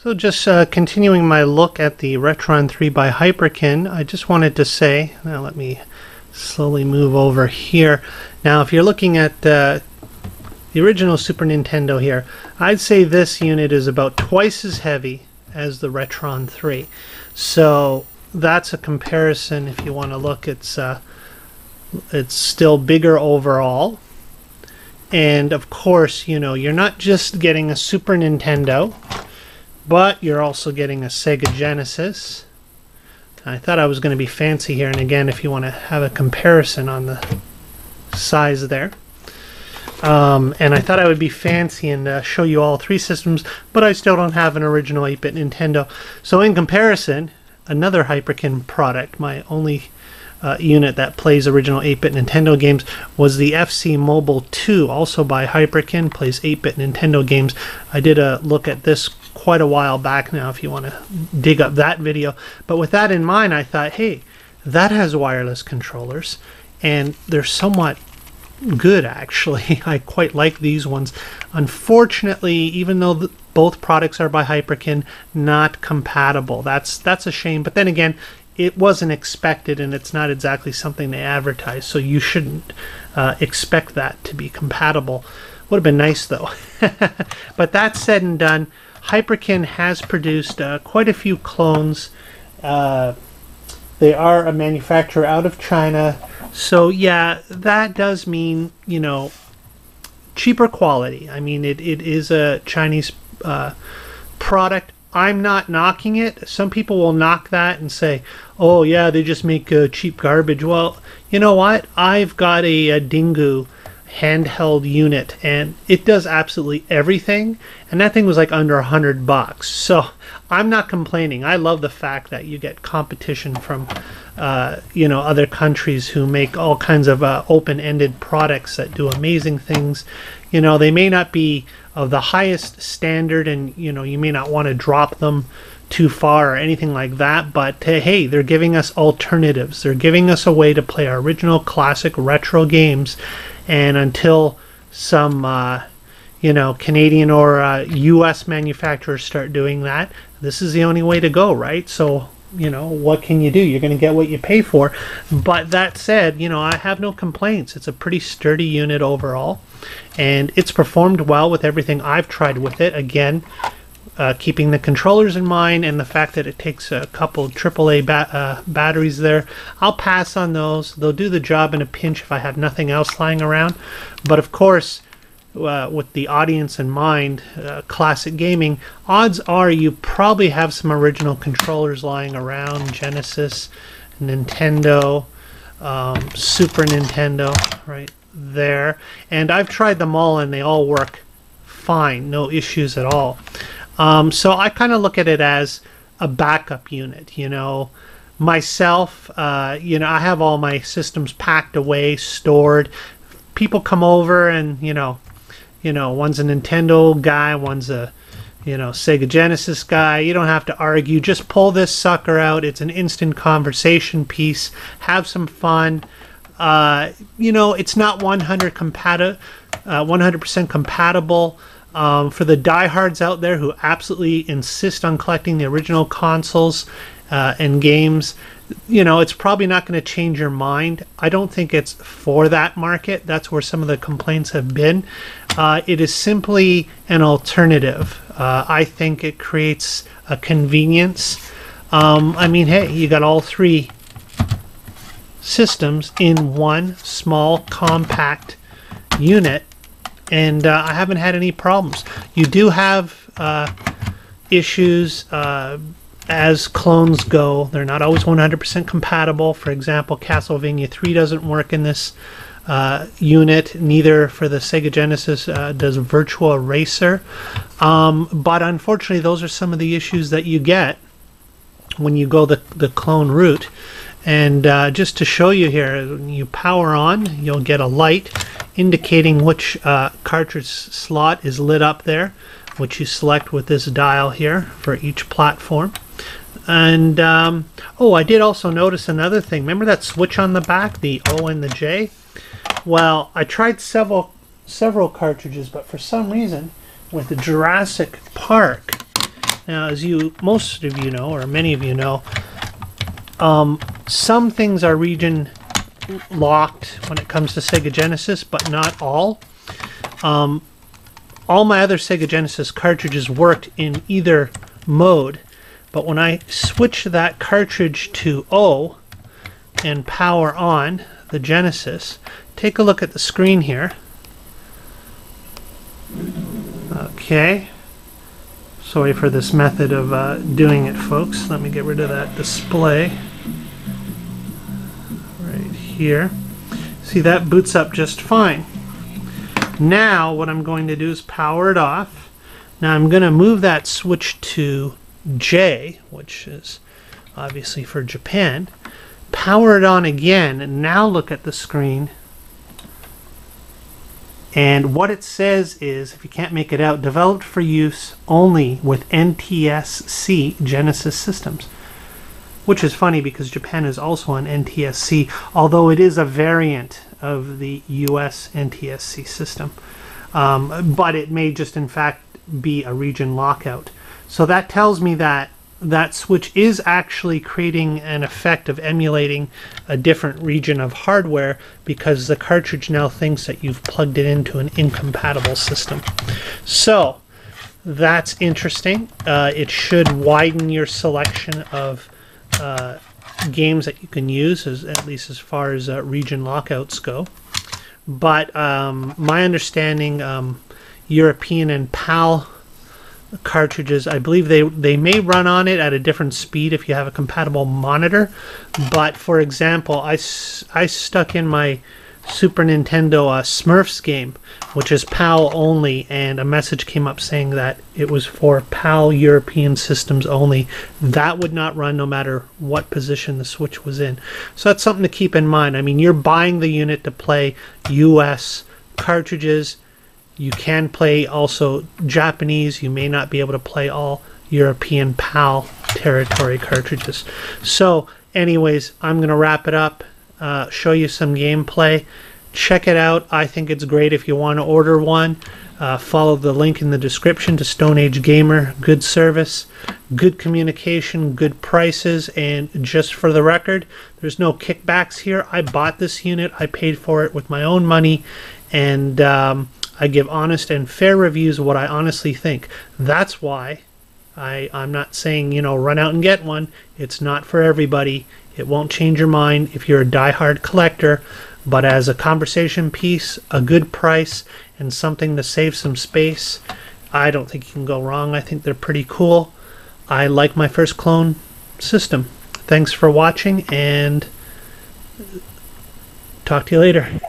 So just continuing my look at the Retron3 by Hyperkin, I just wanted to say, now let me slowly move over here. Now if you're looking at the original Super Nintendo here, I'd say this unit is about twice as heavy as the Retron3. So that's a comparison. If you want to look, it's still bigger overall. And of course, you know, you're not just getting a Super Nintendo, but you're also getting a Sega Genesis. I thought I was going to be fancy here, and again, if you want to have a comparison on the size there. And I thought I would be fancy and show you all three systems, but I still don't have an original 8-bit Nintendo. So in comparison, another Hyperkin product, my only unit that plays original 8-bit Nintendo games, was the FCmobile II, also by Hyperkin, plays 8-bit Nintendo games. I did a look at this quite a while back now if you want to dig up that video. But with that in mind, I thought, hey, that has wireless controllers, and they're somewhat good actually. I quite like these ones. Unfortunately, even though both products are by Hyperkin, not compatible. That's a shame, but then again, it wasn't expected, and it's not exactly something they advertise, so you shouldn't expect that to be compatible. Would have been nice though. But that said and done, Hyperkin has produced quite a few clones. They are a manufacturer out of China, so yeah, that does mean, you know, cheaper quality. I mean, it is a Chinese product. I'm not knocking it. Some people will knock that and say, oh yeah, they just make cheap garbage. Well, you know what? I've got a Dingu handheld unit, and it does absolutely everything, and that thing was like under $100. So I'm not complaining. I love the fact that you get competition from you know, other countries who make all kinds of open-ended products that do amazing things. You know, they may not be of the highest standard, and you know, you may not want to drop them too far or anything like that, but hey, they're giving us alternatives. They're giving us a way to play our original classic retro games, and until some you know, Canadian or US manufacturers start doing that, this is the only way to go, right? So, you know, what can you do? You're going to get what you pay for. But that said, you know, I have no complaints. It's a pretty sturdy unit overall, and it's performed well with everything I've tried with it. Again, keeping the controllers in mind and the fact that it takes a couple AAA batteries there. I'll pass on those. They'll do the job in a pinch if I have nothing else lying around. But of course, with the audience in mind, classic gaming, odds are you probably have some original controllers lying around. Genesis, Nintendo, Super Nintendo, right there. And I've tried them all, and they all work fine, no issues at all. So I kind of look at it as a backup unit, you know. Myself, you know, I have all my systems packed away, stored. People come over, and you know, one's a Nintendo guy, one's a, you know, Sega Genesis guy. You don't have to argue. Just pull this sucker out. It's an instant conversation piece. Have some fun. You know, it's not 100% compatible. For the diehards out there who absolutely insist on collecting the original consoles and games, you know, it's probably not going to change your mind. I don't think it's for that market. That's where some of the complaints have been. It is simply an alternative. I think it creates a convenience. I mean, hey, you got all three systems in one small, compact unit, and I haven't had any problems. You do have issues as clones go. They're not always 100% compatible. For example, Castlevania 3 doesn't work in this unit. Neither for the Sega Genesis does Virtua Racer. But unfortunately, those are some of the issues that you get when you go the clone route. And just to show you here, when you power on, you'll get a light indicating which cartridge slot is lit up there, which you select with this dial here for each platform. And oh, I did also notice another thing. Remember that switch on the back, the O and the J? Well, I tried several cartridges, but for some reason with the Jurassic Park, Now, as most of you know, or many of you know, some things are region locked when it comes to Sega Genesis, but not all. All my other Sega Genesis cartridges worked in either mode, but when I switch that cartridge to O and power on the Genesis, take a look at the screen here. Okay. Sorry for this method of doing it, folks. Let me get rid of that display right here. See, that boots up just fine. Now what I'm going to do is power it off. Now I'm going to move that switch to J, which is obviously for Japan. Power it on again, and now look at the screen. And what it says is, if you can't make it out, developed for use only with NTSC Genesis systems. Which is funny because Japan is also on NTSC, although it is a variant of the US NTSC system. But it may just in fact be a region lockout. So that tells me that that switch is actually creating an effect of emulating a different region of hardware, because the cartridge now thinks that you've plugged it into an incompatible system. So that's interesting. It should widen your selection of games that you can use, at least as far as region lockouts go. But my understanding, European and PAL cartridges, I believe they may run on it at a different speed if you have a compatible monitor. But for example, I stuck in my Super Nintendo Smurfs game, which is PAL only, and a message came up saying that it was for PAL European systems only. That would not run no matter what position the switch was in. So that's something to keep in mind. I mean, you're buying the unit to play US cartridges. You can play also Japanese. You may not be able to play all European PAL territory cartridges. So anyways, I'm going to wrap it up, show you some gameplay. Check it out. I think it's great if you want to order one. Follow the link in the description to Stone Age Gamer. Good service, good communication, good prices, and just for the record, there's no kickbacks here. I bought this unit. I paid for it with my own money, and I give honest and fair reviews of what I honestly think. That's why I'm not saying, you know, run out and get one. It's not for everybody. It won't change your mind if you're a die-hard collector. But as a conversation piece, a good price, and something to save some space, I don't think you can go wrong. I think they're pretty cool. I like my first clone system. Thanks for watching, and talk to you later.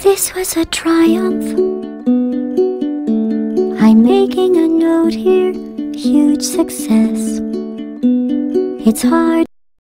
This was a triumph. I'm making a note here, huge success. It's hard